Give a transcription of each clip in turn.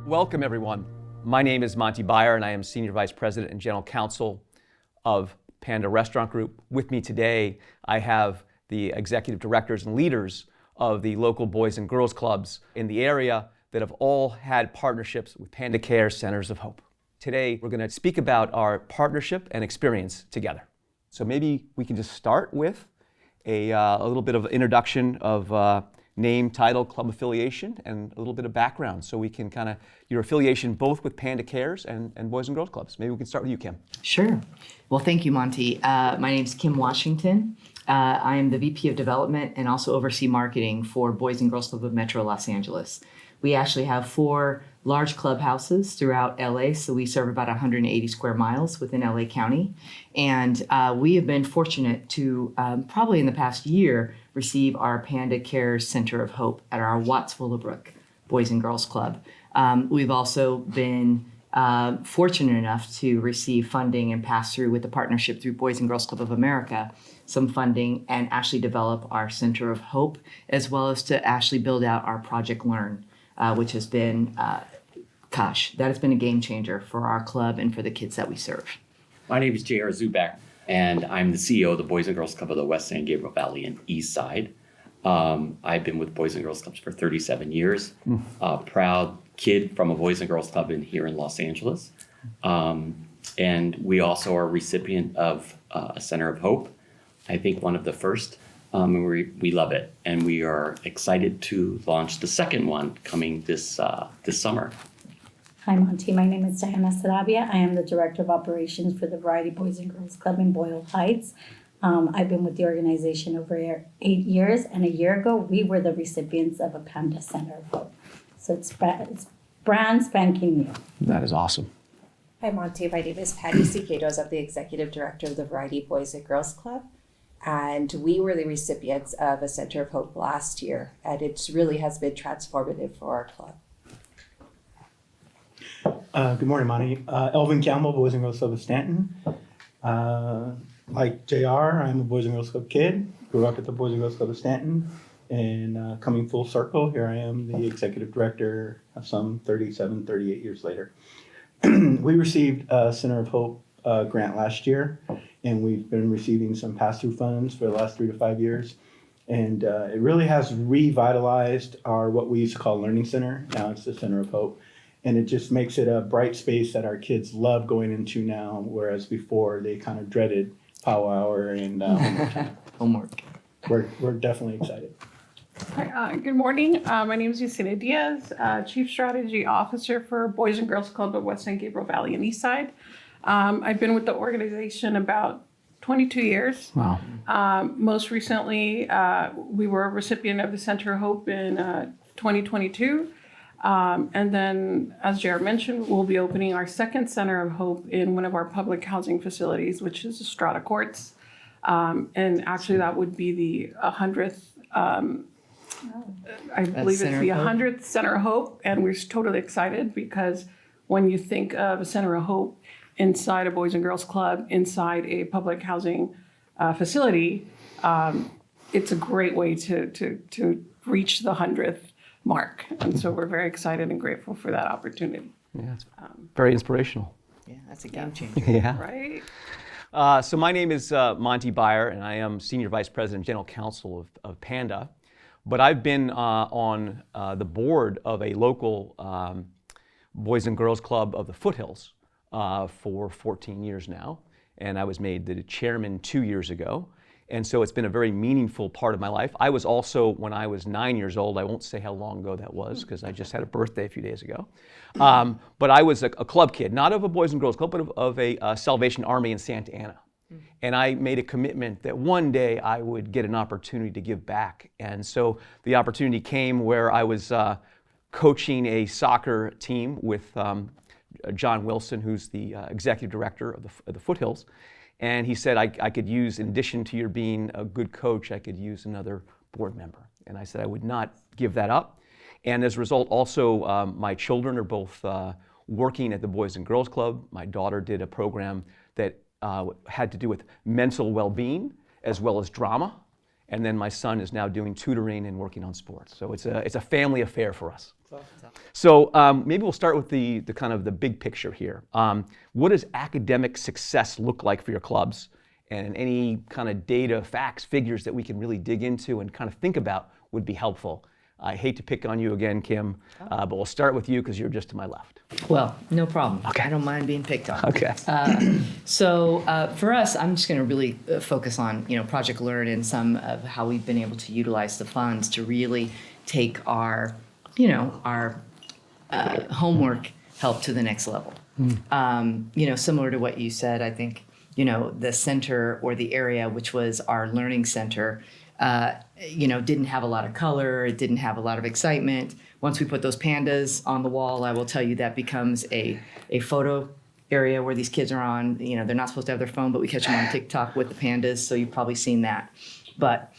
Welcome, everyone. My name is Monte Baier, and I am Senior Vice President and General Counsel of Panda Restaurant Group. With me today, I have the executive directors and leaders of the local Boys and Girls Clubs in the area that have all had partnerships with Panda Care Centers of Hope. Today, we're going to speak about our partnership and experience together. So maybe we can just start with a little bit of introduction of name, title, club affiliation, and a little bit of background, so we can kind of, your affiliation both with Panda Cares and Boys and Girls Clubs. Maybe we can start with you, Kim. Sure. Well, thank you, Monte. My name's Kim Washington. I am the VP of Development and also oversee marketing for Boys and Girls Club of Metro Los Angeles. We actually have 4 large clubhouses throughout LA, so we serve about 180 square miles within LA County. And we have been fortunate to, probably in the past year, receive our Panda Care Center of Hope at our Watts Willowbrook Boys and Girls Club. We've also been fortunate enough to receive funding and pass through with the partnership through Boys and Girls Club of America, some funding, and actually develop our Center of Hope, as well as to actually build out our Project Learn, which has been, that has been a game changer for our club and for the kids that we serve. My name is J.R. Zubak, and I'm the CEO of the Boys and Girls Club of the West San Gabriel Valley and East Side. I've been with Boys and Girls Clubs for 37 years. Proud kid from a Boys and Girls Club here in Los Angeles. And we also are a recipient of a Center of Hope. I think one of the first. And we love it. And we are excited to launch the second one coming this summer. Hi, Monte. My name is Diana Sarabia. I am the Director of Operations for the Variety Boys and Girls Club in Boyle Heights. I've been with the organization over 8 years, and a year ago, we were the recipients of a Panda Center of Hope. So it's brand spanking new. That is awesome. Hi, Monte. My name is Patty Siqueiros. I'm the Executive Director of the Variety Boys and Girls Club. And we were the recipients of a Center of Hope last year, and it really has been transformative for our club. Good morning, Monty. Elvin Campbell, Boys and Girls Club of Stanton. Like JR, I'm a Boys and Girls Club kid. Grew up at the Boys and Girls Club of Stanton. And coming full circle, here I am, the executive director some 38 years later. We received a Center of Hope grant last year, and we've been receiving some pass-through funds for the last 3 to 5 years. And it really has revitalized our what we used to call Learning Center. Now it's the Center of Hope. And it just makes it a bright space that our kids love going into now, whereas before they kind of dreaded power hour and Homework. We're definitely excited. Hi, good morning. My name is Yesenia Diaz, Chief Strategy Officer for Boys and Girls Club of West San Gabriel Valley and East Side. I've been with the organization about 22 years. Wow. Most recently, we were a recipient of the Center of Hope in 2022. And then, as Jared mentioned, we'll be opening our second Center of Hope in one of our public housing facilities, which is Estrada Courts. And actually, that would be the 100th, I believe it's the 100th Center of Hope. And we're totally excited because when you think of a Center of Hope inside a Boys and Girls Club, inside a public housing facility, it's a great way to reach the 100th mark. And so we're very excited and grateful for that opportunity. Yeah, it's very inspirational. Yeah, that's a game changer. Yeah. Right? So my name is Monte Baier, and I am Senior Vice President and General Counsel of Panda. But I've been on the board of a local Boys and Girls Club of the Foothills for 14 years now. And I was made the chairman 2 years ago. And so it's been a very meaningful part of my life. I was also, when I was 9 years old, I won't say how long ago that was because I just had a birthday a few days ago. But I was a club kid, not of a Boys and Girls Club, but of a Salvation Army in Santa Ana. And I made a commitment that one day I would get an opportunity to give back. And so the opportunity came where I was coaching a soccer team with John Wilson, who's the executive director of the Foothills. And he said, I could use, in addition to your being a good coach, I could use another board member. And I said I would not give that up. And as a result, also, my children are both working at the Boys and Girls Club. My daughter did a program that had to do with mental well-being as well as drama. and then my son is now doing tutoring and working on sports. So it's a family affair for us. So maybe we'll start with the kind of the big picture here. What does academic success look like for your clubs? And any kind of data, facts, figures that we can really dig into and kind of think about would be helpful. I hate to pick on you again, Kim, but we'll start with you because you're just to my left. Well, no problem. Okay. I don't mind being picked on. Okay. So for us, I'm just going to really focus on Project Learn and some of how we've been able to utilize the funds to really take our homework help to the next level. Similar to what you said, I think the center or the area, which was our learning center, didn't have a lot of color. It didn't have a lot of excitement. Once we put those pandas on the wall, I will tell you that becomes a photo area where these kids are on. They're not supposed to have their phone, but we catch them on TikTok with the pandas. So you've probably seen that. But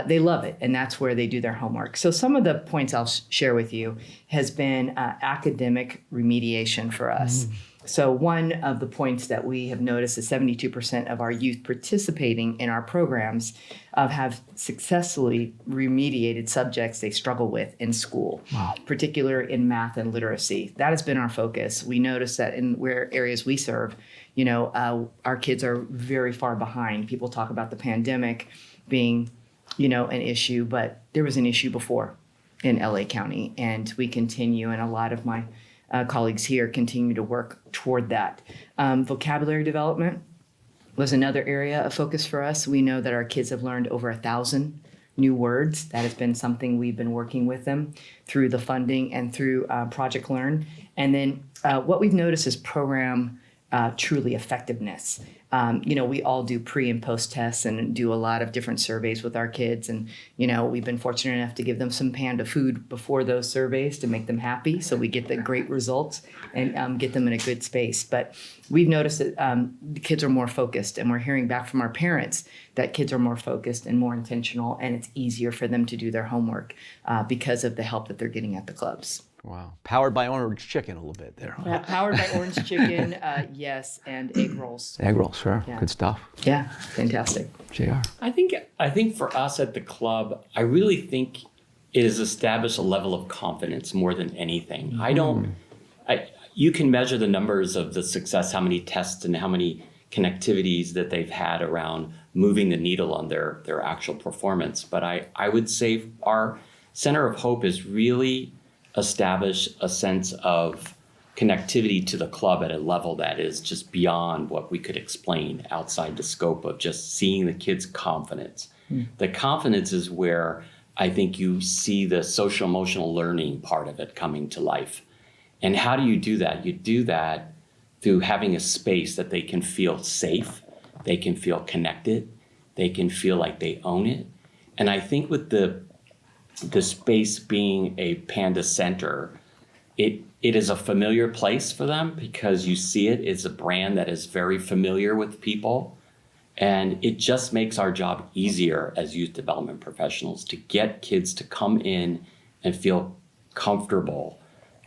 they love it, and that's where they do their homework. So some of the points I'll share with you has been academic remediation for us. So one of the points that we have noticed is 72% of our youth participating in our programs have successfully remediated subjects they struggle with in school, particularly in math and literacy. That has been our focus. We notice that in areas we serve, our kids are very far behind. People talk about the pandemic being, an issue, but there was an issue before in LA County, and we continue, and a lot of my colleagues here continue to work toward that. Vocabulary development was another area of focus for us. We know that our kids have learned over 1,000 new words. That has been something we've been working with them through the funding and through Project Learn. And then what we've noticed is program truly effectiveness. We all do pre and post tests and do a lot of different surveys with our kids. And, we've been fortunate enough to give them some Panda food before those surveys to make them happy. So we get the great results and get them in a good space. But we've noticed that the kids are more focused, and we're hearing back from our parents that kids are more focused and more intentional, and it's easier for them to do their homework because of the help that they're getting at the clubs. Wow. Powered by orange chicken a little bit there. Huh? Powered by orange chicken, yes, and egg rolls. Egg rolls, sure. Yeah. Good stuff. Yeah, fantastic. JR. I think for us at the club, I really think it has established a level of confidence more than anything. You can measure the numbers of the success, how many tests and how many connectivities that they've had around moving the needle on their actual performance. But I would say our Center of Hope is really establish a sense of connectivity to the club at a level that is just beyond what we could explain outside the scope of just seeing the kids' confidence. The confidence is where I think you see the social emotional learning part of it coming to life. And how do you do that? You do that through having a space that they can feel safe, they can feel connected, they can feel like they own it. And I think with the space being a Panda center, it is a familiar place for them because you see it's a brand that is very familiar with people. And it just makes our job easier as youth development professionals to get kids to come in and feel comfortable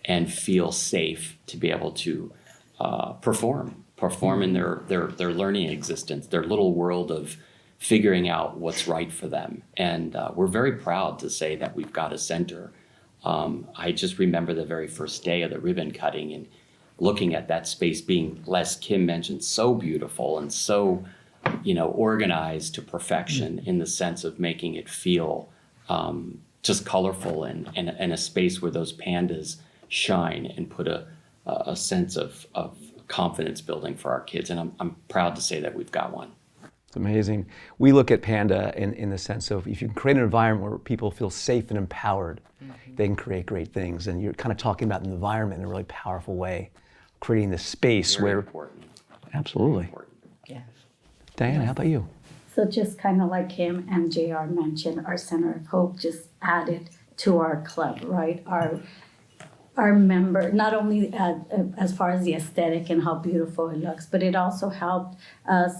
and feel safe to be able to perform in their learning existence, their little world of figuring out what's right for them. And we're very proud to say that we've got a center. I just remember the very first day of the ribbon cutting and looking at that space being, as Kim mentioned, so beautiful and so, organized to perfection in the sense of making it feel just colorful and a space where those pandas shine and put a sense of confidence building for our kids. And I'm proud to say that we've got one. It's amazing. We look at Panda in the sense of if you can create an environment where people feel safe and empowered, they can create great things. And you're kind of talking about the environment in a really powerful way, creating this space Very where... important. Absolutely. Very important. Yeah. Diana, how about you? So just kind of like Kim and JR mentioned, our Center of Hope just added to our club, right? Our member, not only as far as the aesthetic and how beautiful it looks, but it also helped us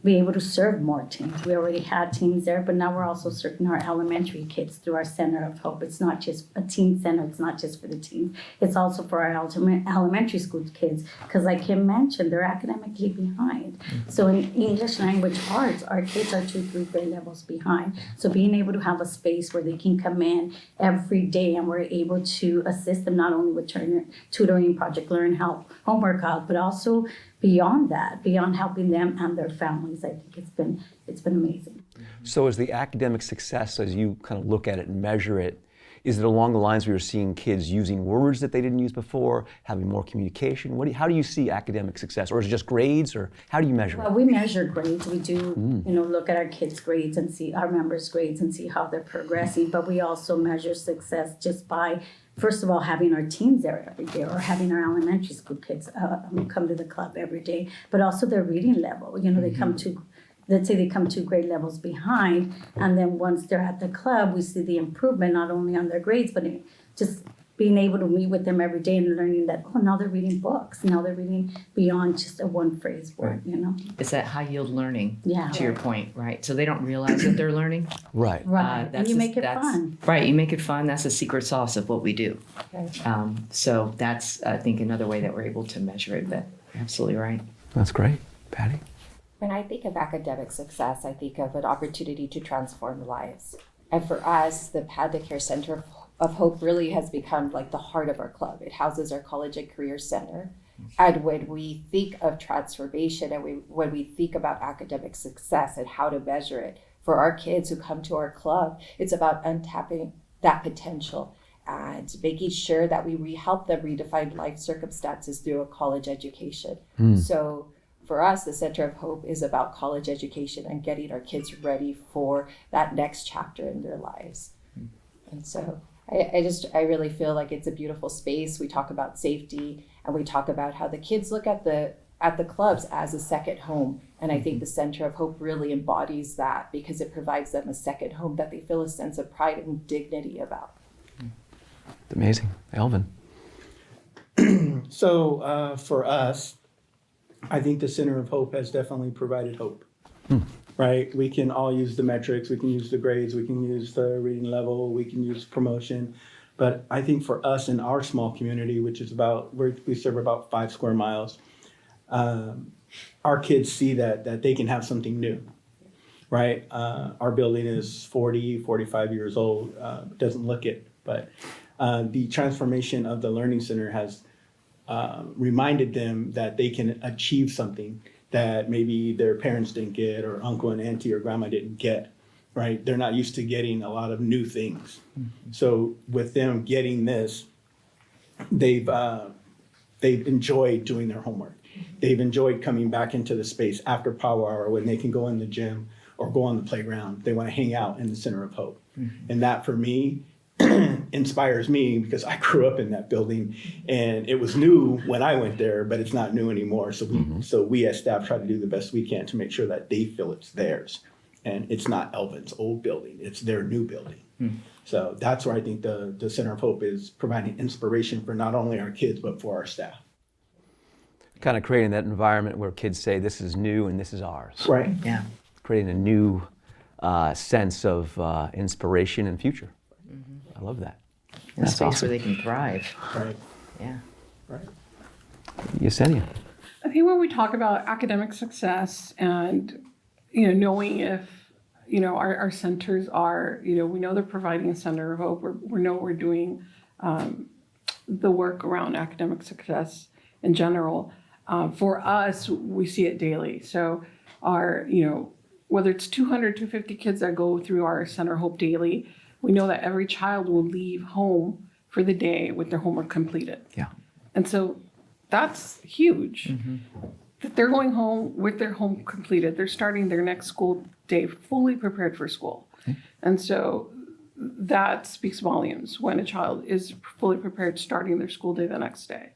be able to serve more teens. We already had teens there, but now we're also serving our elementary kids through our Center of Hope. It's not just a teen center, it's not just for the teens, it's also for our elementary school kids, because like Kim mentioned, they're academically behind. So in English language arts, our kids are 2-3 grade levels behind. So being able to have a space where they can come in every day and we're able to assist them not only with tutoring, project learn, help, homework out, but also beyond that, beyond helping them and their families. I think it's been amazing. So is the academic success, as you kind of look at it and measure it, is it along the lines where you're seeing kids using words that they didn't use before, having more communication? How do you see academic success? Or is it just grades, or how do you measure it? Well, we measure grades. We do, look at our kids' grades and see our members' grades and see how they're progressing. But we also measure success just by, first of all, having our teens there every day, or having our elementary school kids come to the club every day, but also their reading level. They come to, let's say they come 2 grade levels behind, and then once they're at the club, we see the improvement not only on their grades, but just being able to meet with them every day and learning that, now they're reading books. Now they're reading beyond just a one phrase word, It's that high yield learning, Yeah. to your point, right? So they don't realize that they're learning. Right. Right, and you make it fun. Right, you make it fun. That's the secret sauce of what we do. Right. So that's, I think, another way that we're able to measure it, but you're absolutely right. That's great. Patty? When I think of academic success, I think of an opportunity to transform lives. And for us, the Panda Care Center of Hope really has become like the heart of our club. It houses our college and career center. And when we think of transformation and when we think about academic success and how to measure it, for our kids who come to our club, it's about untapping that potential and making sure that we help them redefine life circumstances through a college education. So for us, the Center of Hope is about college education and getting our kids ready for that next chapter in their lives. And so I really feel like it's a beautiful space. We talk about safety, and we talk about how the kids look at the clubs as a second home. And I think the Center of Hope really embodies that, because it provides them a second home that they feel a sense of pride and dignity about. Amazing. Elvin? So for us, I think the Center of Hope has definitely provided hope, right? We can all use the metrics, we can use the grades, we can use the reading level, we can use promotion. But I think for us in our small community, which is we serve about 5 square miles, our kids see that they can have something new, right? Our building is 45 years old, doesn't look it, but the transformation of the Learning Center has reminded them that they can achieve something that maybe their parents didn't get, or uncle and auntie or grandma didn't get, right? They're not used to getting a lot of new things. So with them getting this, they've enjoyed doing their homework. They've enjoyed coming back into the space after power hour when they can go in the gym or go on the playground. They want to hang out in the Center of Hope. And that for me inspires me, because I grew up in that building and it was new when I went there, but it's not new anymore. So we as staff try to do the best we can to make sure that they feel it's theirs, and it's not Elvin's old building, it's their new building. So that's where I think the Center of Hope is providing inspiration for not only our kids, but for our staff. Kind of creating that environment where kids say, this is new and this is ours. Right. Yeah. Creating a new sense of inspiration and future. I love that. In a That's space awesome. where they can thrive. Right. Yeah. Right. Yesenia? I think when we talk about academic success and, knowing if, our centers are, we know they're providing a center of hope, we know we're doing the work around academic success in general. For us, we see it daily. So our, whether it's 200, 250 kids that go through our Center of Hope daily, we know that every child will leave home for the day with their homework completed. Yeah. And so that's huge. That they're going home with their home completed. They're starting their next school day fully prepared for school. And so that speaks volumes when a child is fully prepared starting their school day the next day.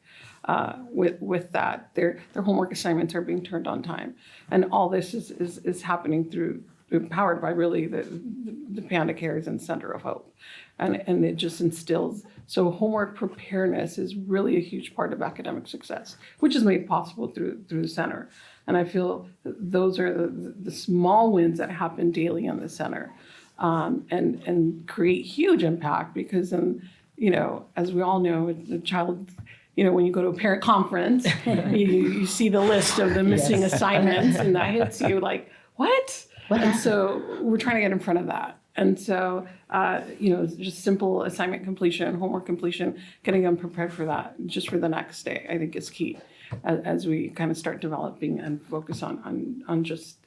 With that, their homework assignments are being turned on time. And all this is happening empowered by really the Panda Cares and Center of Hope. And it just instills, so homework preparedness is really a huge part of academic success, which is made possible through the center. And I feel those are the small wins that happen daily in the center, and create huge impact because then, as we all know, the child, when you go to a parent conference, you see the list of the missing assignments and that hits you like, what? And so we're trying to get in front of that. And so, just simple assignment completion, homework completion, getting them prepared for that, just for the next day, I think is key as we kind of start developing and focus on just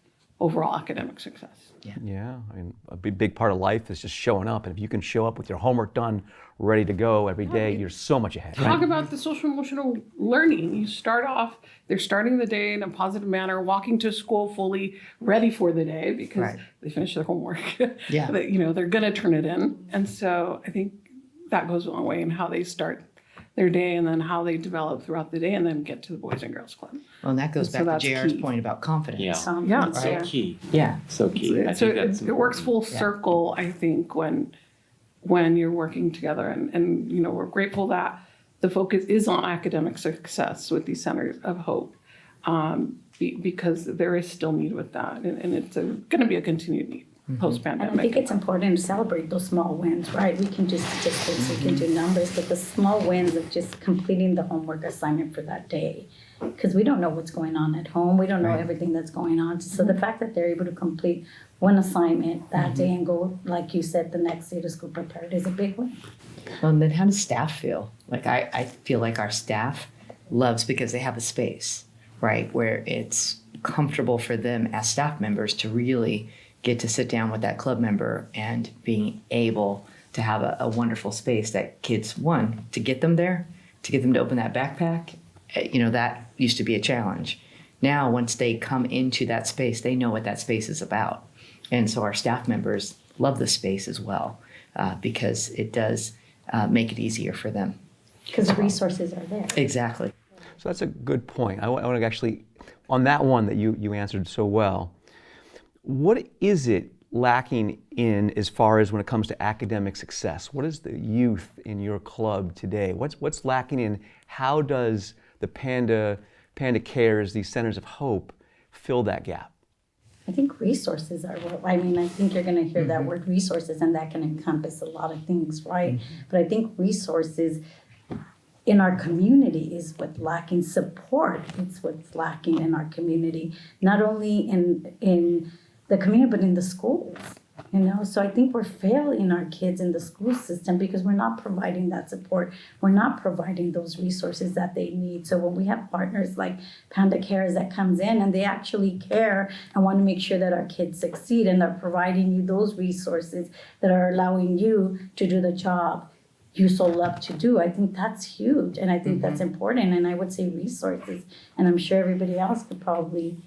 overall academic success. Yeah, I mean, a big part of life is just showing up. And if you can show up with your homework done, ready to go every day, you're so much ahead. Talk about the social emotional learning. You start off, they're starting the day in a positive manner, walking to school fully ready for the day because they finish their homework. Yeah. They're going to turn it in. And so I think that goes a long way in how they start their day and then how they develop throughout the day and then get to the Boys and Girls Club. Well, and that goes So back to that's JR's key. point about confidence. Yeah. Yeah. So key. Yeah. So key. I So think that's it works full Yeah. circle, I think, when you're working together. And we're grateful that the focus is on academic success with these centers of hope, because there is still need with that. And it's going to be a continued need post-pandemic. And I think it's important to celebrate those small wins, right? We can do statistics, we can do numbers, but the small wins of just completing the homework assignment for that day. Because we don't know what's going on at home. We don't know everything that's going on. So the fact that they're able to complete one assignment that day and go, like you said, the next day to school prepared is a big win. Well, and then how does staff feel? Like I feel like our staff loves because they have a space, right, where it's comfortable for them as staff members to really get to sit down with that club member and being able to have a wonderful space that kids, one, to get them there, to get them to open that backpack, that used to be a challenge. Now, once they come into that space, they know what that space is about. And so our staff members love the space as well, because it does make it easier for them. Because the resources are there. Exactly. So that's a good point. I want to actually, on that one that you answered so well, what is it lacking in as far as when it comes to academic success? What is the youth in your club today? What's lacking in how does the Panda Cares, these centers of hope, fill that gap? I think resources are I think you're going to hear that word resources, and that can encompass a lot of things, right? But I think resources in our community is what's lacking. Support is what's lacking in our community, not only in the community, but in the schools. So I think we're failing our kids in the school system because we're not providing that support. We're not providing those resources that they need. So when we have partners like Panda Cares that comes in and they actually care and want to make sure that our kids succeed and are providing you those resources that are allowing you to do the job you so love to do, I think that's huge. And I think that's important. And I would say resources. And I'm sure everybody else could probably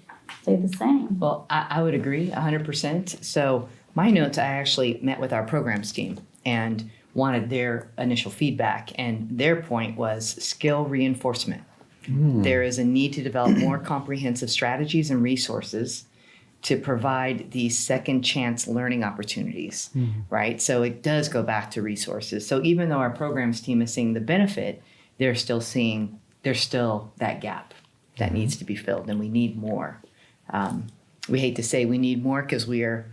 say the same. Well, I would agree 100%. So my notes, I actually met with our programs team and wanted their initial feedback. And their point was skill reinforcement. There is a need to develop more comprehensive strategies and resources to provide these second chance learning opportunities, right? So it does go back to resources. So even though our programs team is seeing the benefit, they're still seeing there's still that gap that needs to be filled, and we need more. We hate to say we need more because we are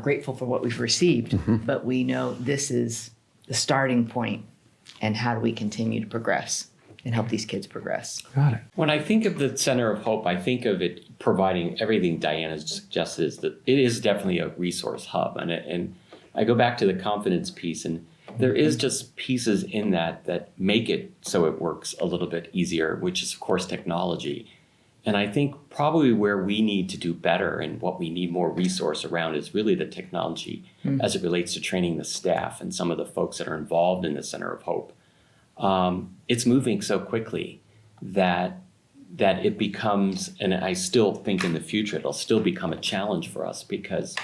grateful for what we've received, but we know this is the starting point, and how do we continue to progress and help these kids progress? Got it. When I think of the Center of Hope, I think of it providing everything Diana suggested, is that it is definitely a resource hub. And I go back to the confidence piece, and there is just pieces in that make it so it works a little bit easier, which is, of course, technology. And I think probably where we need to do better and what we need more resource around is really the technology as it relates to training the staff and some of the folks that are involved in the Center of Hope. It's moving so quickly that it becomes, and I still think in the future it'll still become a challenge for us, because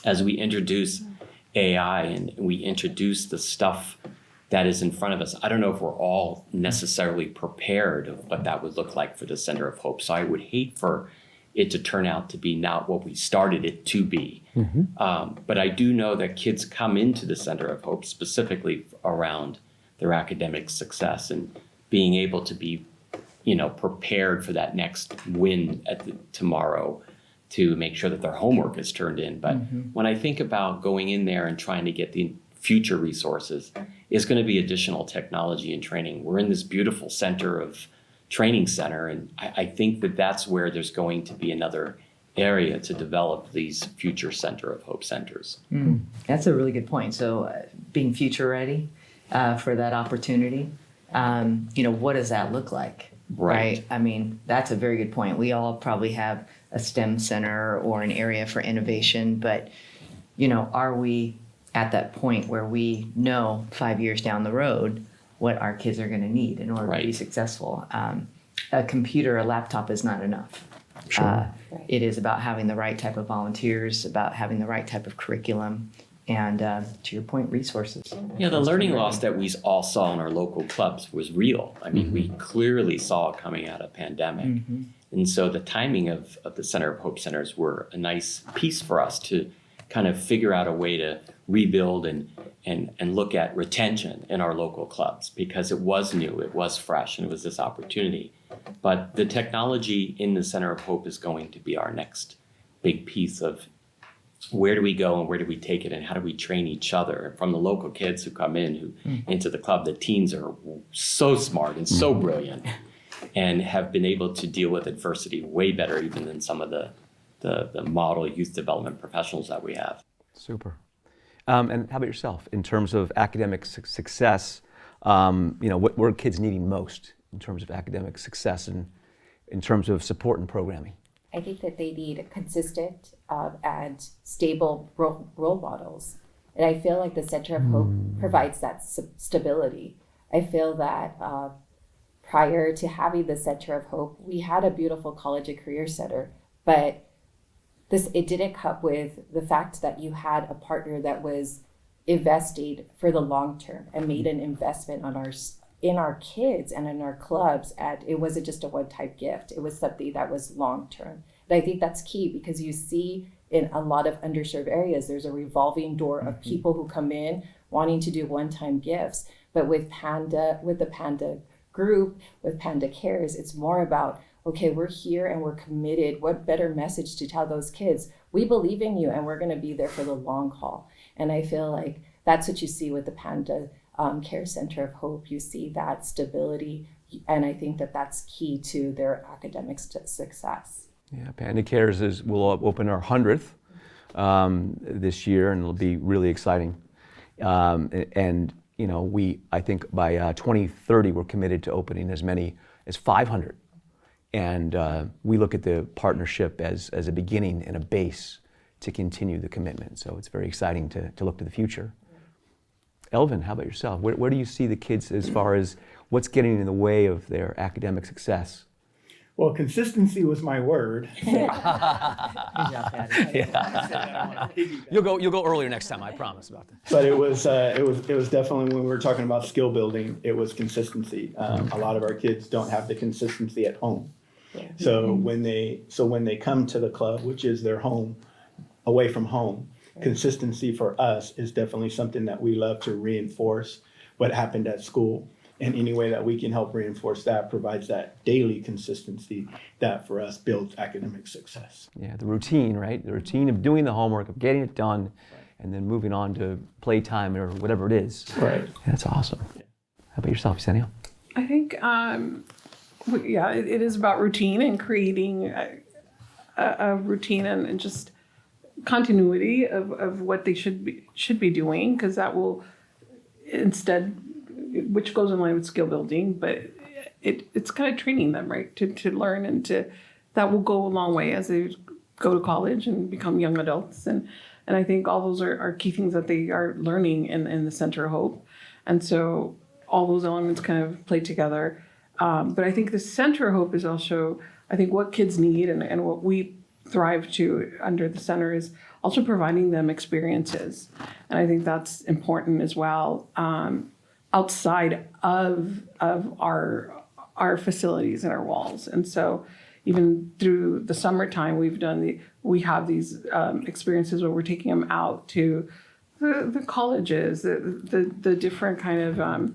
as we introduce AI and we introduce the stuff that is in front of us, I don't know if we're all necessarily prepared of what that would look like for the Center of Hope. So I would hate for it to turn out to be not what we started it to be. But I do know that kids come into the Center of Hope specifically around their academic success and being able to be prepared for that next win tomorrow to make sure that their homework is turned in. But when I think about going in there and trying to get the future resources, it's going to be additional technology and training. We're in this beautiful training center, and I think that that's where there's going to be another area to develop these future Center of Hope centers. That's a really good point. So being future ready for that opportunity, what does that look like? Right. I mean, that's a very good point. We all probably have a STEM center or an area for innovation, but, are we at that point where we know 5 years down the road what our kids are going to need in order to be successful? A computer, a laptop is not enough. Sure. It is about having the right type of volunteers, about having the right type of curriculum, and to your point, resources. Yeah, the learning loss that we all saw in our local clubs was real. I mean, we clearly saw it coming out of pandemic. And so the timing of the Center of Hope centers were a nice piece for us to kind of figure out a way to rebuild and look at retention in our local clubs, because it was new, it was fresh, and it was this opportunity. But the technology in the Center of Hope is going to be our next big piece of where do we go and where do we take it and how do we train each other. From the local kids who come into the club, the teens are so smart and so brilliant and have been able to deal with adversity way better even than some of the model youth development professionals that we have. Super. And how about yourself in terms of academic success? What are kids needing most in terms of academic success and in terms of support and programming? I think that they need consistent and stable role models. And I feel like the Center of Hope provides that stability. I feel that prior to having the Center of Hope, we had a beautiful college and career center, but it didn't come with the fact that you had a partner that was investing for the long term and made an investment in our kids and in our clubs. And it wasn't just a one-time gift. It was something that was long-term. And I think that's key, because you see in a lot of underserved areas, there's a revolving door of people who come in wanting to do one-time gifts. But with the Panda Group, with Panda Cares, it's more about, okay, we're here and we're committed. What better message to tell those kids? We believe in you and we're going to be there for the long haul. And I feel like that's what you see with the Panda Care Center of Hope. You see that stability, and I think that that's key to their academic success. Yeah, Panda Cares will open our 100th this year, and it'll be really exciting. I think by 2030 we're committed to opening as many as 500. And we look at the partnership as a beginning and a base to continue the commitment. So it's very exciting to look to the future. Elvin, how about yourself? Where do you see the kids as far as what's getting in the way of their academic success? Well, consistency was my word. Good job, Patty. You'll go earlier next time, I promise about that. But it was definitely, when we were talking about skill building, it was consistency. A lot of our kids don't have the consistency at home. So when they come to the club, which is their home, away from home, consistency for us is definitely something that we love to reinforce what happened at school. And any way that we can help reinforce that provides that daily consistency that for us builds academic success. Yeah, the routine, right? The routine of doing the homework, of getting it done, and then moving on to playtime or whatever it is. Right. Yeah, that's awesome. How about yourself, Yesenia? I think, it is about routine and creating a routine and just continuity of what they should be doing, because that will instead, which goes in line with skill building, but it's kind of training them, right, to learn, and that will go a long way as they go to college and become young adults. And I think all those are key things that they are learning in the Center of Hope. And so all those elements kind of play together. But I think the Center of Hope is also, I think, what kids need and what we thrive to under the center is also providing them experiences. And I think that's important as well. Outside of our facilities and our walls. And so even through the summertime, we have these experiences where we're taking them out to the colleges, the different kind of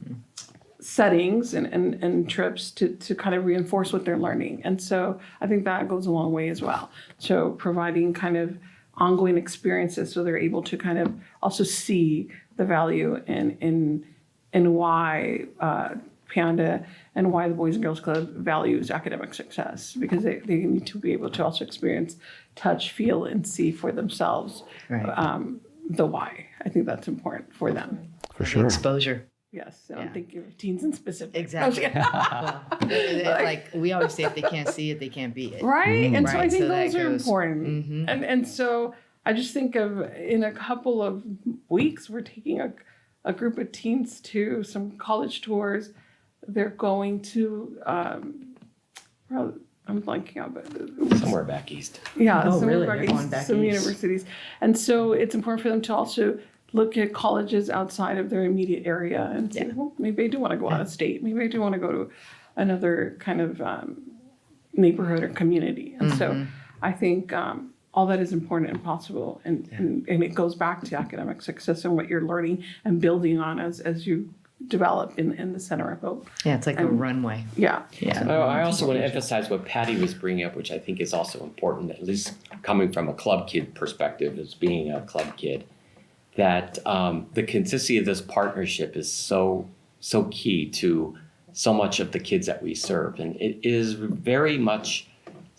settings and trips to kind of reinforce what they're learning. And so I think that goes a long way as well. So providing kind of ongoing experiences so they're able to kind of also see the value in why Panda and why the Boys and Girls Club values academic success, because they need to be able to also experience, touch, feel, and see for themselves the why. I think that's important for them. For sure. Exposure. Yes, and I'm thinking of teens in specific. Exactly. Well, like we always say, if they can't see it, they can't be it. Right, and so I Right, think so that those are goes- important. And so I just think of, in a couple of weeks, we're taking a group of teens to some college tours. They're going to, well, I'm blanking out, but Somewhere back east. yeah, Oh, some, really? back They're going east, back some east. universities. And so it's important for them to also look at colleges outside of their immediate area and say, well, maybe I do want to go out of state. Maybe I do want to go to another kind of neighborhood or community. And so I think all that is important and possible. And it goes back to academic success and what you're learning and building on as you develop in the Center of Hope. Yeah, it's like a runway. Yeah. Yeah. I also want to emphasize what Patty was bringing up, which I think is also important, at least coming from a club kid perspective, as being a club kid, that the consistency of this partnership is so key to so much of the kids that we serve. And it is very much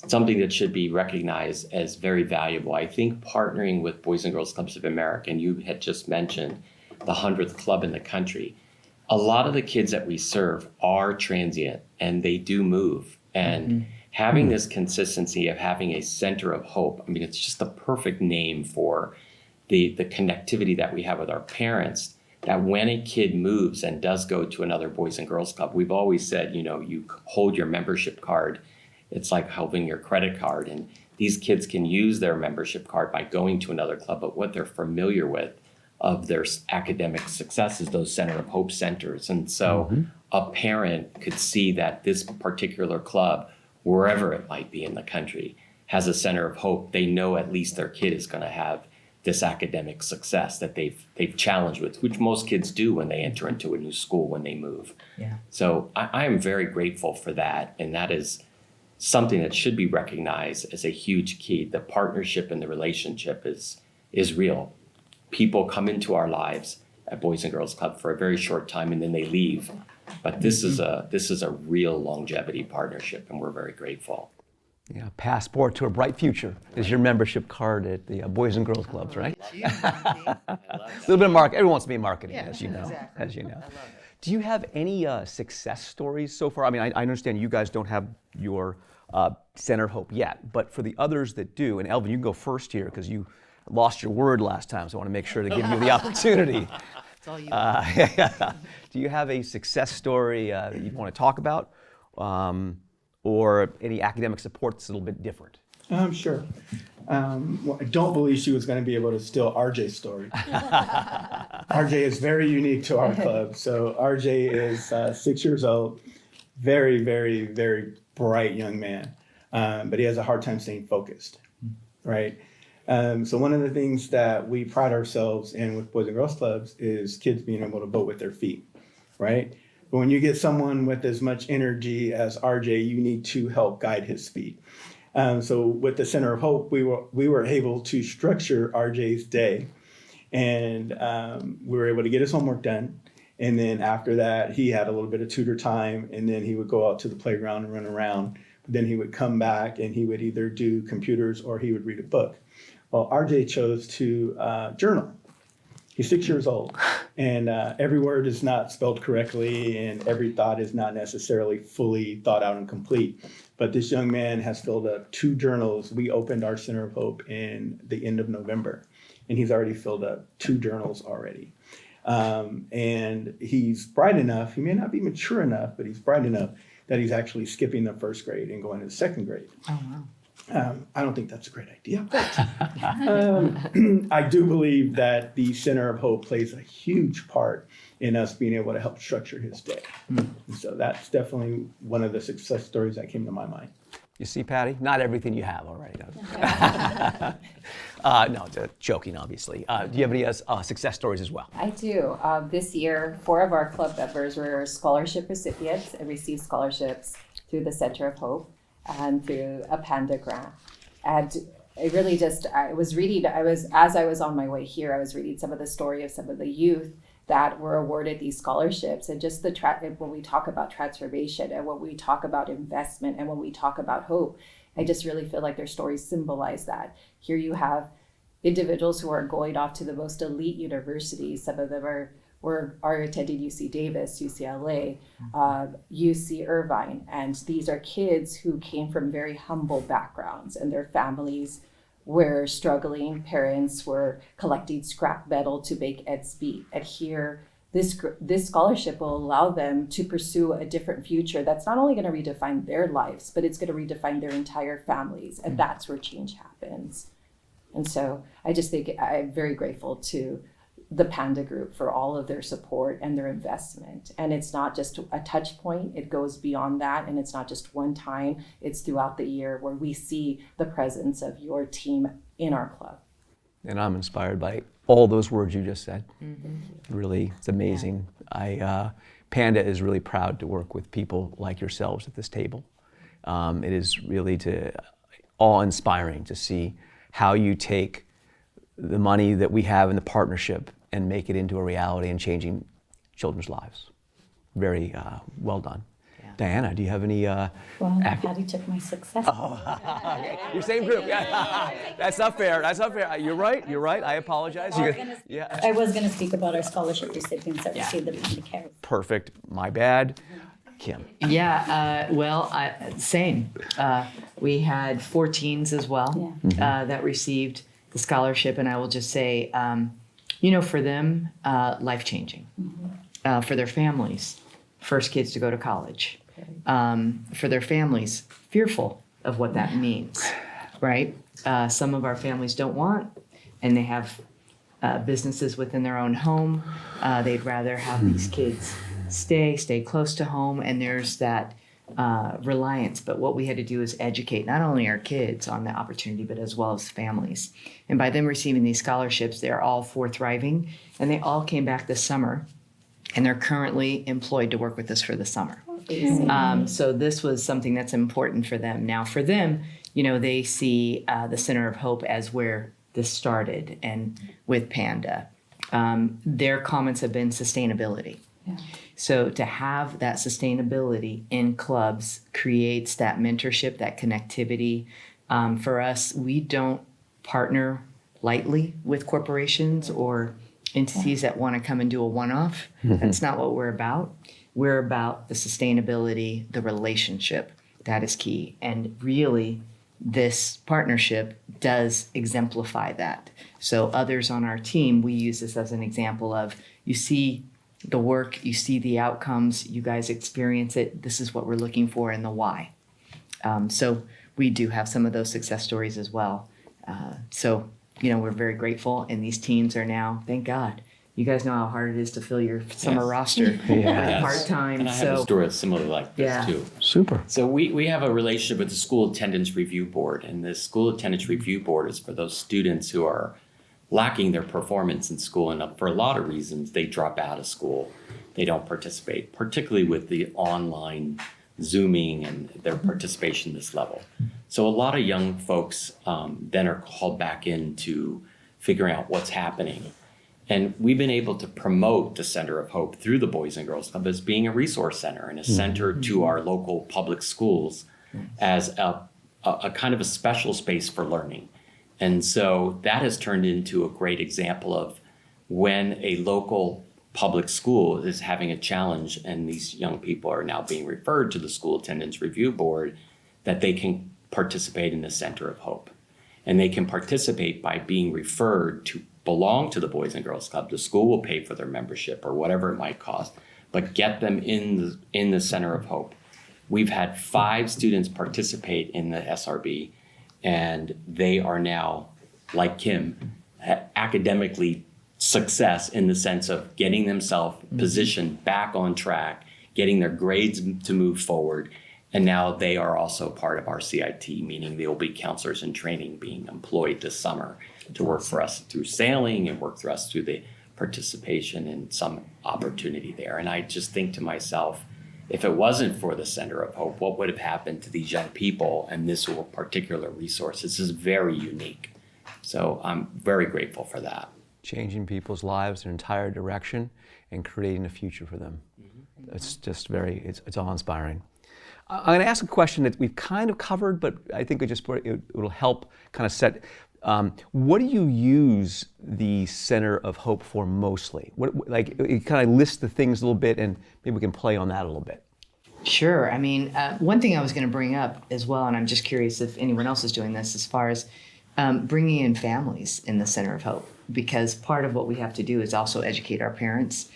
something that should be recognized as very valuable. I think partnering with Boys and Girls Clubs of America, and you had just mentioned the 100th club in the country, a lot of the kids that we serve are transient and they do move. And having this consistency of having a center of hope, I mean, it's just the perfect name for the connectivity that we have with our parents, that when a kid moves and does go to another Boys and Girls Club, we've always said, you hold your membership card. It's like holding your credit card. And these kids can use their membership card by going to another club, but what they're familiar with of their academic success is those Center of Hope centers. And so a parent could see that this particular club, wherever it might be in the country, has a Center of Hope. They know at least their kid is going to have this academic success that they've challenged with, which most kids do when they enter into a new school when they move. Yeah. So I am very grateful for that, and that is something that should be recognized as a huge key. The partnership and the relationship is real. People come into our lives at Boys and Girls Club for a very short time and then they leave. But this is a real longevity partnership, and we're very grateful. Yeah, passport to a bright future is your membership card at the Boys and Girls Clubs, right? A little bit of marketing. Everyone wants to be in marketing, as you know. exactly. As you know. I love it. Do you have any success stories so far? I mean, I understand you guys don't have your Center of Hope yet, but for the others that do, and Elvin, you can go first here because you lost your word last time, so I want to make sure to give you the opportunity. It's all you. Do you have a success story that you want to talk about? Or any academic support that's a little bit different? Sure. Well, I don't believe she was going to be able to steal RJ's story. RJ is very unique to our club. So RJ is 6 years old, very, very, very bright young man, but he has a hard time staying focused, right? So one of the things that we pride ourselves in with Boys and Girls Clubs is kids being able to vote with their feet, right? But when you get someone with as much energy as RJ, you need to help guide his feet. So with the Center of Hope, we were able to structure RJ's day, and we were able to get his homework done. And then after that, he had a little bit of tutor time, and then he would go out to the playground and run around. But then he would come back and he would either do computers or he would read a book. Well, RJ chose to journal. He's 6 years old, and every word is not spelled correctly, and every thought is not necessarily fully thought out and complete. But this young man has filled up 2 journals. We opened our Center of Hope in the end of November, and he's already filled up 2 journals already. And he's bright enough, he may not be mature enough, but he's bright enough that he's actually skipping the 1st grade and going to the 2nd grade. Oh, wow. I don't think that's a great idea, but I do believe that the Center of Hope plays a huge part in us being able to help structure his day. And so that's definitely one of the success stories that came to my mind. You see, Patty, not everything you have already. No, joking, obviously. Do you have any success stories as well? I do. This year, 4 of our club members were scholarship recipients and received scholarships through the Center of Hope and through a Panda grant. And it really just, as I was on my way here, I was reading some of the story of some of the youth that were awarded these scholarships, and just when we talk about transformation and when we talk about investment and when we talk about hope, I just really feel like their stories symbolize that. Here you have individuals who are going off to the most elite universities. Some of them are attending UC Davis, UCLA, UC Irvine, and these are kids who came from very humble backgrounds, and their families were struggling. Parents were collecting scrap metal to make ends meet. And here, this scholarship will allow them to pursue a different future that's not only going to redefine their lives, but it's going to redefine their entire families. And that's where change happens. And so I just think I'm very grateful to the Panda Group for all of their support and their investment. And it's not just a touch point, it goes beyond that. And it's not just one time, it's throughout the year where we see the presence of your team in our club. And I'm inspired by all those words you just said. Really, it's amazing. Panda is really proud to work with people like yourselves at this table. It is really awe-inspiring to see how you take the money that we have in the partnership and make it into a reality and changing children's lives. Very well done. Yeah. Diana, do you have any? Well, Patty took my success. Your same group. Yeah. That's not fair. That's not fair. You're right. I apologize. I was going to speak about our scholarship recipients that received the Panda Care. Perfect. My bad. Kim. Yeah, same. We had 4 teens as well that received the scholarship, and I will just say, for them, life-changing. For their families, first kids to go to college. For their families, fearful of what that means, right? Some of our families don't want, and they have businesses within their own home. They'd rather have these kids stay close to home, and there's that reliance. But what we had to do is educate not only our kids on the opportunity, but as well as families. And by them receiving these scholarships, they're all 4 thriving, and they all came back this summer, and they're currently employed to work with us for the summer. So this was something that's important for them. Now for them, they see the Center of Hope as where this started, and with Panda. Their comments have been sustainability. Yeah. So to have that sustainability in clubs creates that mentorship, that connectivity. For us, we don't partner lightly with corporations or entities that want to come and do a one-off. That's not what we're about. We're about the sustainability, the relationship. That is key. And really, this partnership does exemplify that. So others on our team, we use this as an example of, you see the work, you see the outcomes, you guys experience it. This is what we're looking for and the why. So we do have some of those success stories as well. We're very grateful, and these teens are now, thank God, you guys know how hard it is to fill your summer roster part-time. And I have a story similar like this too. Super. So we have a relationship with the School Attendance Review Board, and the School Attendance Review Board is for those students who are lacking their performance in school, and for a lot of reasons they drop out of school. They don't participate, particularly with the online Zooming and their participation this level. So a lot of young folks then are called back into figuring out what's happening. And we've been able to promote the Center of Hope through the Boys and Girls Club as being a resource center and a center to our local public schools as a kind of a special space for learning. And so that has turned into a great example of when a local public school is having a challenge and these young people are now being referred to the School Attendance Review Board, that they can participate in the Center of Hope. And they can participate by being referred to belong to the Boys and Girls Club. The school will pay for their membership or whatever it might cost, but get them in the Center of Hope. We've had 5 students participate in the SRB, and they are now, like Kim, academically success in the sense of getting themselves positioned back on track, getting their grades to move forward. And now they are also part of our CIT, meaning they will be counselors in training being employed this summer. to work for us through sailing and work for us through the participation in some opportunity there. And I just think to myself, if it wasn't for the Center of Hope, what would have happened to these young people and this particular resource? This is very unique. So I'm very grateful for that. Changing people's lives, their entire direction, and creating a future for them. It's just it's awe-inspiring. I'm going to ask a question that we've kind of covered, but I think it'll help kind of set. What do you use the Center of Hope for mostly? It kind of lists the things a little bit, and maybe we can play on that a little bit. Sure. I mean, one thing I was going to bring up as well, and I'm just curious if anyone else is doing this, as far as bringing in families in the Center of Hope, because part of what we have to do is also educate our parents.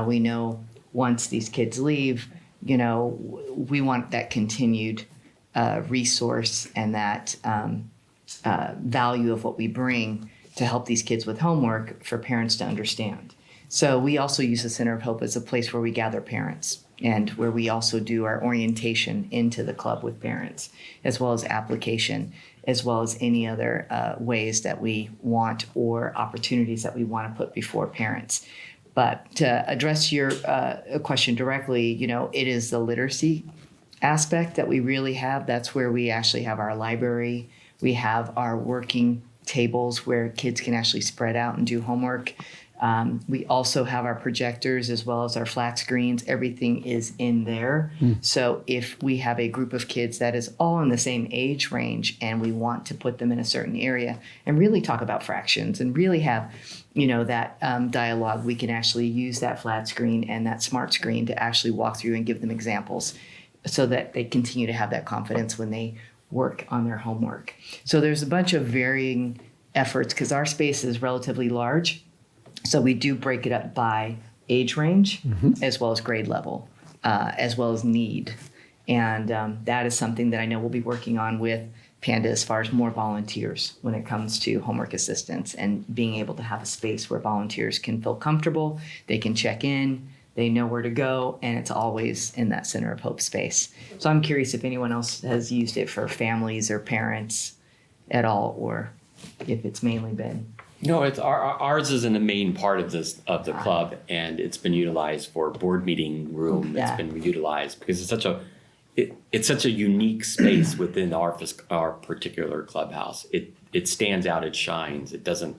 We know once these kids leave, we want that continued resource and that value of what we bring to help these kids with homework for parents to understand. So we also use the Center of Hope as a place where we gather parents and where we also do our orientation into the club with parents, as well as application, as well as any other ways that we want or opportunities that we want to put before parents. But to address your question directly, it is the literacy aspect that we really have. That's where we actually have our library. We have our working tables where kids can actually spread out and do homework. We also have our projectors as well as our flat screens. Everything is in there. So if we have a group of kids that is all in the same age range and we want to put them in a certain area and really talk about fractions and really have that dialogue, we can actually use that flat screen and that smart screen to actually walk through and give them examples so that they continue to have that confidence when they work on their homework. So there's a bunch of varying efforts because our space is relatively large. So we do break it up by age range as well as grade level, as well as need. And that is something that I know we'll be working on with Panda as far as more volunteers when it comes to homework assistance and being able to have a space where volunteers can feel comfortable, they can check in, they know where to go, and it's always in that Center of Hope space. So I'm curious if anyone else has used it for families or parents at all, or if it's mainly been. No, it's ours is in the main part of the club, and it's been utilized for board meeting room. Yeah. It's been utilized because it's such a unique space within our particular clubhouse. It stands out. It shines. It doesn't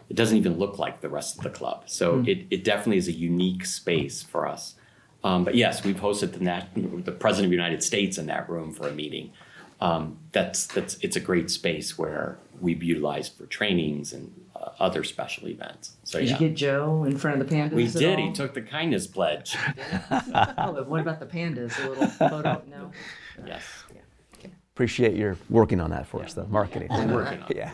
even look like the rest of the club. So it definitely is a unique space for us. But yes, we've hosted the President of the United States in that room for a meeting. It's a great space where we've utilized for trainings and other special events. So Did you get Joe in front of the pandas? We at did. all? He took the kindness pledge. Oh, but what about the pandas? A little photo? No. Yes. Appreciate your working on that for us, though, marketing. We're working on it. Yeah.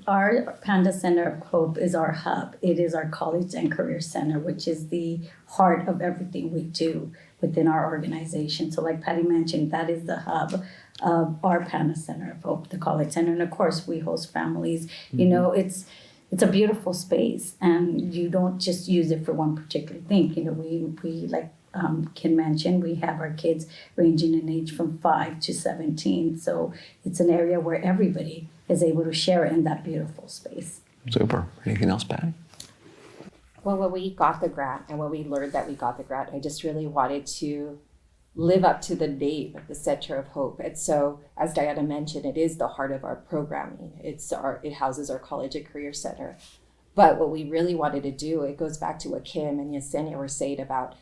Our Panda Center of Hope is our hub. It is our college and career center, which is the heart of everything we do within our organization. So like Patty mentioned, that is the hub of our Panda Center of Hope, the college center. And of course, we host families. It's a beautiful space, and you don't just use it for one particular thing. We like Kim mentioned, we have our kids ranging in age from 5 to 17. So it's an area where everybody is able to share in that beautiful space. Super. Anything else, Patty? Well, when we got the grant and when we learned that we got the grant, I just really wanted to live up to the name of the Center of Hope. And so, as Diana mentioned, it is the heart of our programming. It houses our college and career center. But what we really wanted to do, it goes back to what Kim and Yesenia were saying about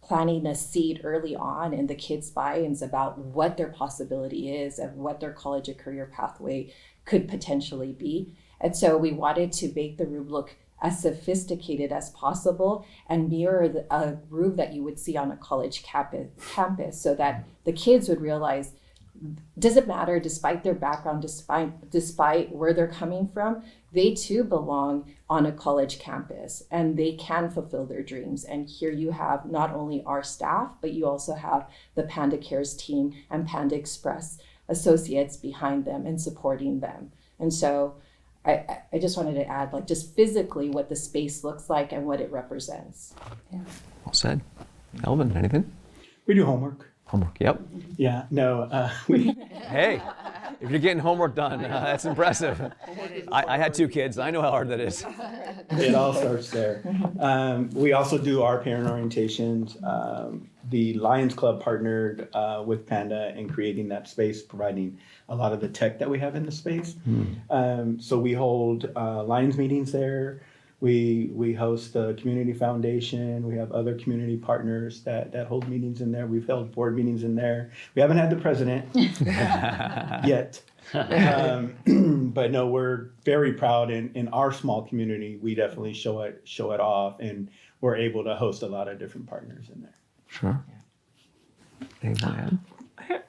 planting a seed early on in the kids' minds about what their possibility is and what their college and career pathway could potentially be. And so we wanted to make the room look as sophisticated as possible and mirror a room that you would see on a college campus so that the kids would realize, doesn't matter, despite their background, despite where they're coming from, they too belong on a college campus and they can fulfill their dreams. And here you have not only our staff, but you also have the Panda Cares team and Panda Express associates behind them and supporting them. And so I just wanted to add, like, just physically what the space looks like and what it represents. Yeah. Well said. Elvin, anything? We do homework. Homework. Yep. Yeah, no, we, Hey, if you're getting homework done, that's impressive. I had 2 kids. I know how hard that is. it all starts there. We also do our parent orientations. The Lions Club partnered with Panda in creating that space, providing a lot of the tech that we have in the space. So we hold Lions meetings there. We host the community foundation. We have other community partners that hold meetings in there. We've held board meetings in there. We haven't had the president yet. But no, we're very proud in our small community. We definitely show it off, and we're able to host a lot of different partners in there. Sure. Anyone add?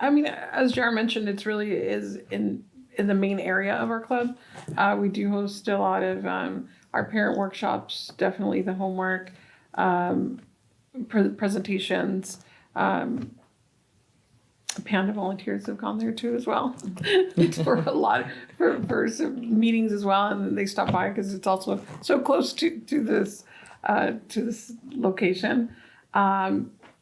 I mean, as Jar mentioned, it's really is in the main area of our club. We do host a lot of our parent workshops, definitely the homework, presentations. Panda volunteers have gone there too as well for a lot for some meetings as well, and they stop by because it's also so close to this location.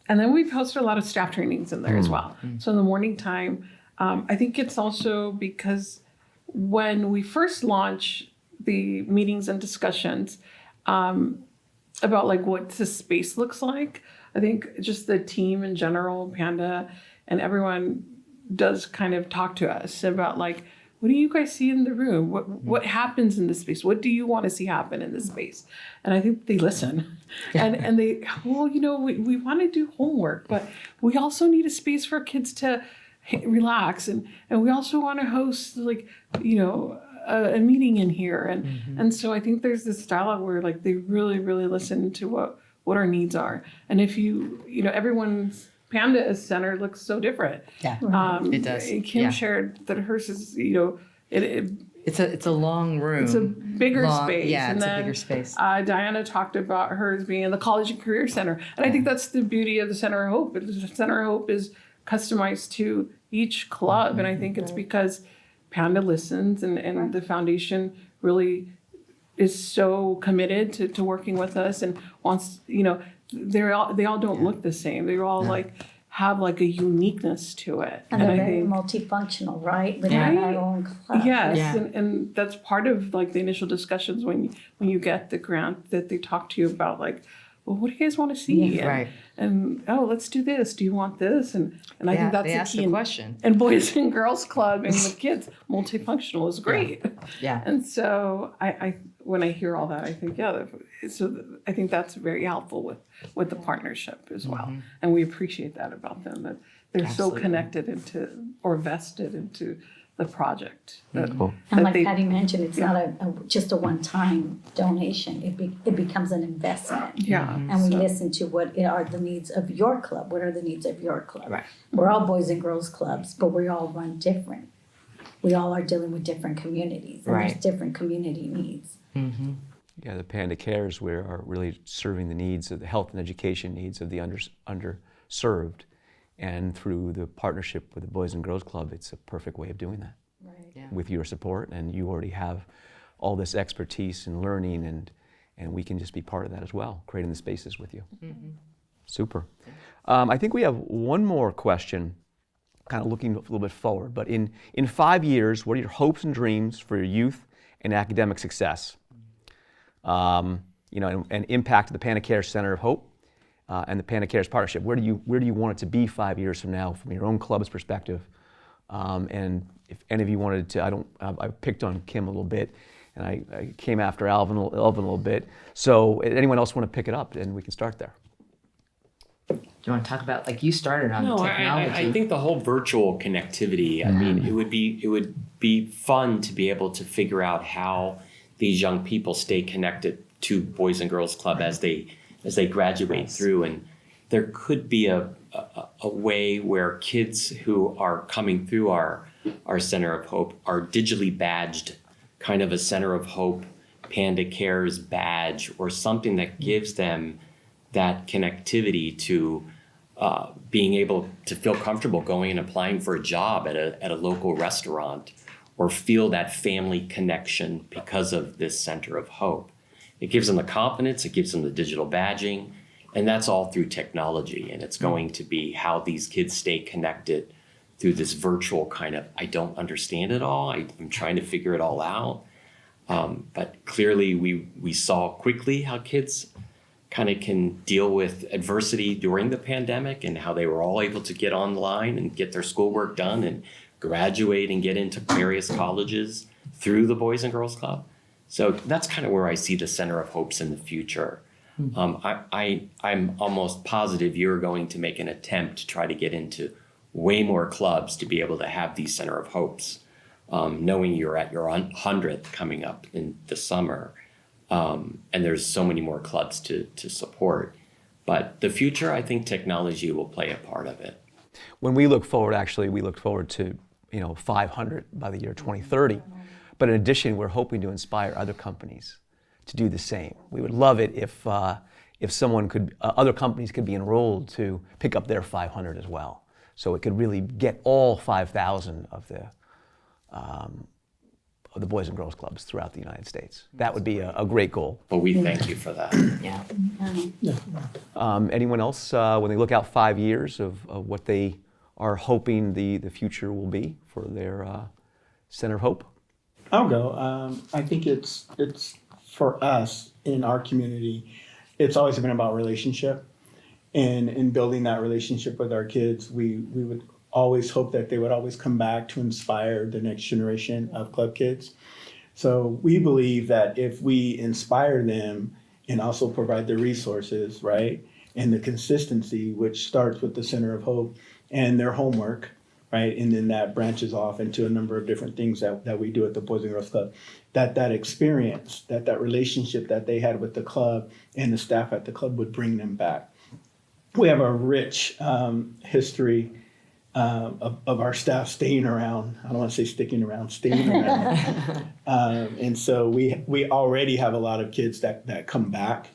And then we've hosted a lot of staff trainings in there as well. So in the morning time, I think it's also because when we first launch the meetings and discussions about like what the space looks like, I think just the team in general, Panda, and everyone does kind of talk to us about like, what do you guys see in the room? What happens in this space? What do you want to see happen in this space? And I think they listen. And they, well, you know, we want to do homework, but we also need a space for kids to relax. And we also want to host like, you know, a meeting in here. And so I think there's this dialogue where like they really, really listen to what our needs are. And if you know, everyone's Panda center looks so different. Yeah, it does. Kim shared that hers is, you know, it's a long room. It's a bigger space. Yeah, and it's then, a bigger space. Diana talked about hers being in the College and Career Center. And I think that's the beauty of the Center of Hope. The Center of Hope is customized to each club. And I think it's because Panda listens and the foundation really is so committed to working with us and wants, you know, they all don't look the same. They're all like have like a uniqueness to it. And they're I very think multifunctional, right? Within our own club. yes, Yeah. and that's part of like the initial discussions when you get the grant, that they talk to you about like, well, what do you guys want to see? Yeah, right. And oh, let's do this. Do you want this? And I think that's they the ask key. the And- question. And Boys and Girls Club and the kids, multifunctional is great. Yeah. And so I when I hear all that, I think, I think that's very helpful with the partnership as well. And we appreciate that about them, that they're Absolutely. so connected into or vested into the project. Cool. And like Patty mentioned, it's not just a one-time donation. It becomes an investment. Yeah. And we listen to what are the needs of your club. What are the needs of your club? Right. We're all boys and girls clubs, but we all run different. We all are dealing with different communities, and Right. there's different community needs. Yeah, the Panda Cares we are really serving the needs of the health and education needs of the underserved. And through the partnership with the Boys and Girls Club, it's a perfect way of doing that. Right. Yeah. With your support, and you already have all this expertise and learning, and we can just be part of that as well, creating the spaces with you. Super. I think we have one more question, kind of looking a little bit forward, but in 5 years, what are your hopes and dreams for your youth and academic success? You know, and impact of the Panda Cares Center of Hope and the Panda Cares partnership. Where do you want it to be 5 years from now, from your own club's perspective? And if any of you wanted to, I picked on Kim a little bit, and I came after Alvin a little bit. So anyone else want to pick it up, and we can start there. Do you want to talk about, like you started on No, the technology? I think the whole virtual connectivity. I mean, it would be fun to be able to figure out how these young people stay connected to Boys and Girls Club as they graduate through, and there could be a way where kids who are coming through our Center of Hope are digitally badged, kind of a Center of Hope Panda Cares badge or something that gives them that connectivity to being able to feel comfortable going and applying for a job at a local restaurant, or feel that family connection because of this Center of Hope. It gives them the confidence, it gives them the digital badging, And that's all through technology. And it's going to be how these kids stay connected through this virtual kind of, I don't understand it all. I'm trying to figure it all out. But clearly we saw quickly how kids kind of can deal with adversity during the pandemic and how they were all able to get online and get their schoolwork done and graduate and get into various colleges through the Boys and Girls Club. So that's kind of where I see the Center of Hopes in the future. I'm almost positive you're going to make an attempt to try to get into way more clubs to be able to have these Center of Hopes, knowing you're at your 100th coming up in the summer. And there's so many more clubs to support. But the future, I think technology will play a part of it. When we look forward, actually, we look forward to 500 by the year 2030. But in addition, we're hoping to inspire other companies to do the same. We would love it if someone could, other companies could be enrolled to pick up their 500 as well. So it could really get all 5,000 of the Boys and Girls Clubs throughout the United States. That would be a great goal. But we thank you for that. Yeah. Anyone else, when they look out 5 years of what they are hoping the future will be for their Center of Hope? I'll go. I think it's for us in our community, it's always been about relationship, and in building that relationship with our kids, we would always hope that they would always come back to inspire the next generation of club kids. So we believe that if we inspire them and also provide the resources, right, and the consistency, which starts with the Center of Hope and their homework, right, and then that branches off into a number of different things that we do at the Boys and Girls Club, that experience, that relationship that they had with the club and the staff at the club would bring them back. We have a rich history of our staff staying around. I don't want to say sticking around, staying around. And so we already have a lot of kids that come back,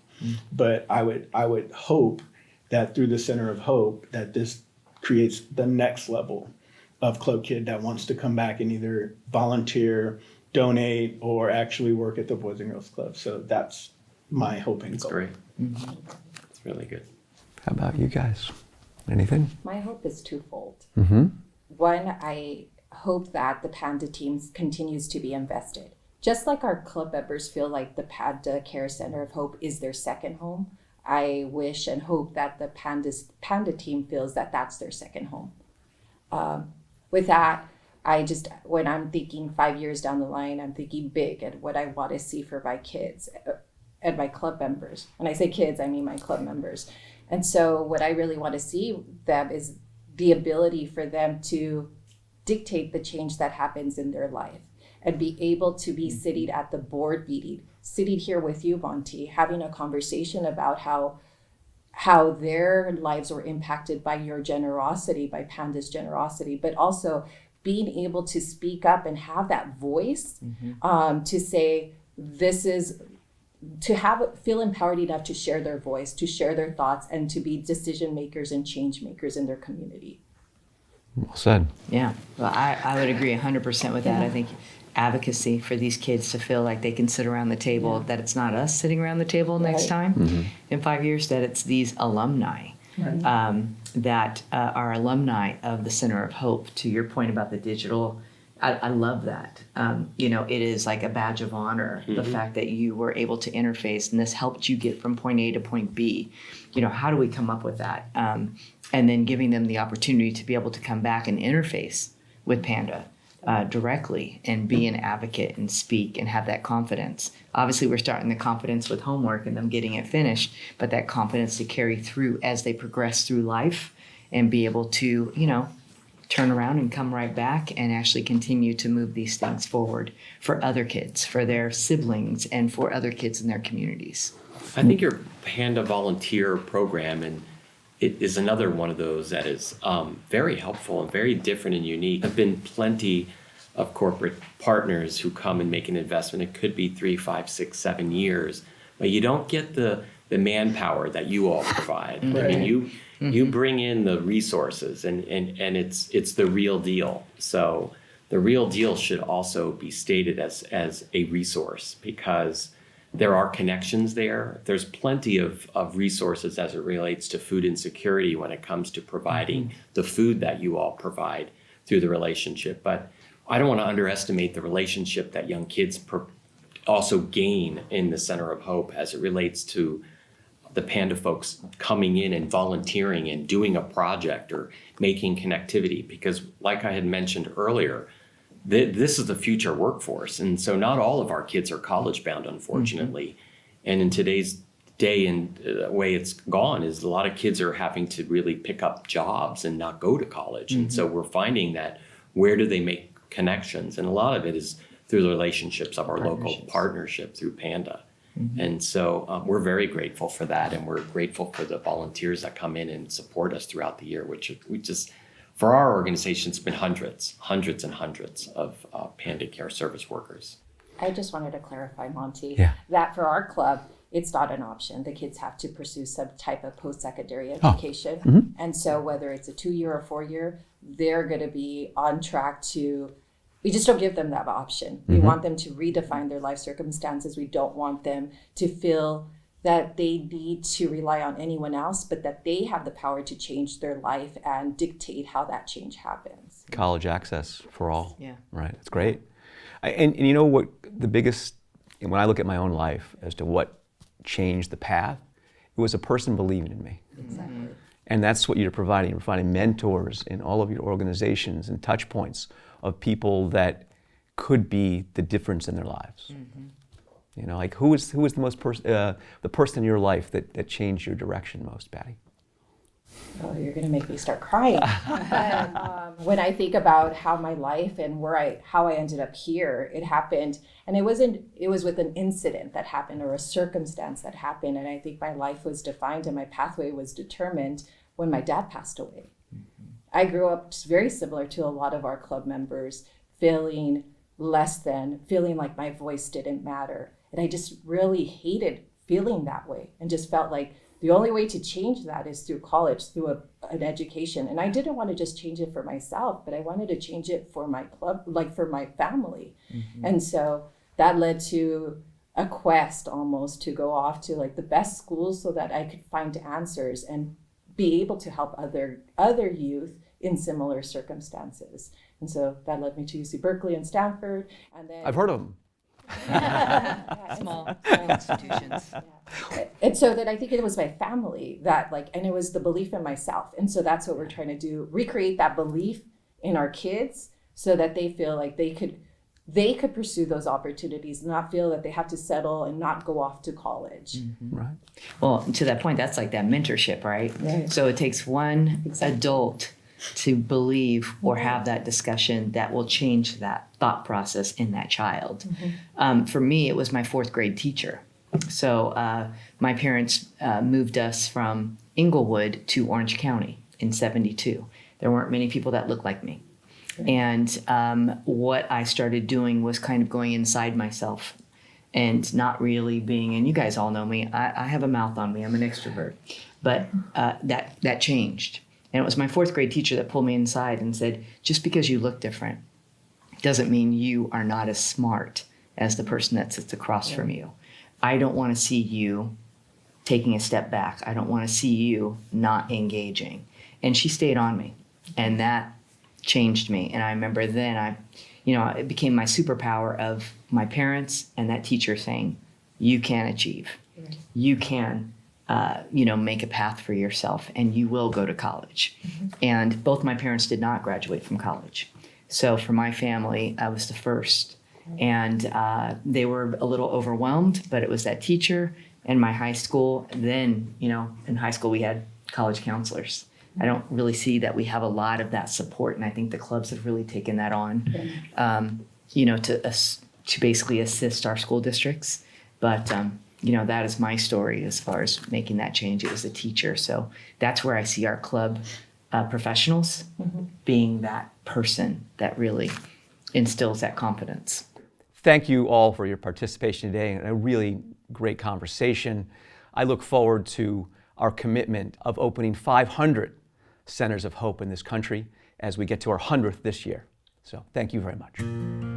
but I would hope that through the Center of Hope that this creates the next level of club kid that wants to come back and either volunteer, donate, or actually work at the Boys and Girls Club. So that's my hope and goal. That's great. It's really good. How about you guys? Anything? My hope is twofold. Mm-hmm. One, I hope that the Panda team continues to be invested. Just like our club members feel like the Panda Care Center of Hope is their second home, I wish and hope that the Panda team feels that that's their second home. With that, when I'm thinking 5 years down the line, I'm thinking big and what I want to see for my kids and my club members. When I say kids, I mean my club members. And so what I really want to see them is the ability for them to dictate the change that happens in their life and be able to be sitting at the board meeting, sitting here with you, Monte, having a conversation about how their lives were impacted by your generosity, by Panda's generosity, but also being able to speak up and have that voice to say, feel empowered enough to share their voice, to share their thoughts, and to be decision makers and change makers in their community. Well said. Yeah, well, I would agree 100% with that. I think advocacy for these kids to feel like they can sit around the table, that it's not us sitting around the table next time in 5 years, that it's these alumni that are alumni of the Center of Hope. To your point about the digital, I love that. It is like a badge of honor, the fact that you were able to interface and this helped you get from point A to point B. How do we come up with that? And then giving them the opportunity to be able to come back and interface with Panda directly and be an advocate and speak and have that confidence. Obviously, we're starting the confidence with homework and them getting it finished, but that confidence to carry through as they progress through life and be able to, turn around and come right back and actually continue to move these things forward for other kids, for their siblings, and for other kids in their communities. I think your Panda volunteer program, and it is another one of those that is very helpful and very different and unique. There have been plenty of corporate partners who come and make an investment. It could be 3, 5, 6, 7 years, but you don't get the manpower that you all provide. Right. I mean, you bring in the resources and it's the real deal. So the real deal should also be stated as a resource, because there are connections there. There's plenty of resources as it relates to food insecurity when it comes to providing the food that you all provide through the relationship. But I don't want to underestimate the relationship that young kids also gain in the Center of Hope as it relates to the Panda folks coming in and volunteering and doing a project or making connectivity. Because like I had mentioned earlier, this is the future workforce. And so not all of our kids are college bound, unfortunately. And in today's day and the way it's gone is a lot of kids are having to really pick up jobs and not go to college. And so we're finding that where do they make connections? And a lot of it is through the relationships of our local partnership through Panda. And so we're very grateful for that. And we're grateful for the volunteers that come in and support us throughout the year, which we just, for our organization, it's been hundreds and hundreds of Panda Care service workers. I just wanted to clarify, Monte, Yeah. that for our club, it's not an option. The kids have to pursue some type of post-secondary education. And so whether it's a 2-year or 4-year, they're going to be on track to, we just don't give them that option. We want them to redefine their life circumstances. We don't want them to feel that they need to rely on anyone else, but that they have the power to change their life and dictate how that change happens. College access for all. Yeah. Right, it's great. And you know what, the biggest, when I look at my own life as to what changed the path, it was a person believing in me. Exactly. And that's what you're providing. You're providing mentors in all of your organizations and touch points of people that could be the difference in their lives. You know, like who is the most the person in your life that changed your direction most, Patty? Oh, you're going to make me start crying. But, when I think about how my life and how I ended up here, it happened, and it was with an incident that happened or a circumstance that happened, and I think my life was defined and my pathway was determined when my dad passed away. I grew up very similar to a lot of our club members, feeling less than, feeling like my voice didn't matter. And I just really hated feeling that way and just felt like the only way to change that is through college, through an education. And I didn't want to just change it for myself, but I wanted to change it for my club, like for my family. And so that led to a quest almost to go off to like the best schools so that I could find answers and be able to help other youth in similar circumstances. And so that led me to UC Berkeley and Stanford. And then I've heard of them. Small institutions. And so then I think it was my family that and it was the belief in myself. And so that's what we're trying to do, recreate that belief in our kids so that they feel like they could pursue those opportunities, not feel that they have to settle and not go off to college. Right. Well, to that point, that's like that mentorship, right? Right. So it takes one adult to believe or have that discussion that will change that thought process in that child. For me, it was my 4th grade teacher. So my parents moved us from Inglewood to Orange County in '72. There weren't many people that looked like me. And what I started doing was kind of going inside myself and not really being, and you guys all know me, I have a mouth on me, I'm an extrovert. But that changed. And it was my 4th grade teacher that pulled me inside and said, just because you look different doesn't mean you are not as smart as the person that sits across from you. I don't want to see you taking a step back. I don't want to see you not engaging. And she stayed on me. And that changed me. And I remember then it became my superpower of my parents and that teacher saying, you can achieve. You can make a path for yourself and you will go to college. And both my parents did not graduate from college. So for my family, I was the first. And they were a little overwhelmed, but it was that teacher and my high school. Then, in high school we had college counselors. I don't really see that we have a lot of that support. And I think the clubs have really taken that on, to basically assist our school districts. But, that is my story as far as making that change. It was a teacher. So that's where I see our club professionals being that person that really instills that confidence. Thank you all for your participation today and a really great conversation. I look forward to our commitment of opening 500 centers of hope in this country as we get to our 100th this year. So thank you very much.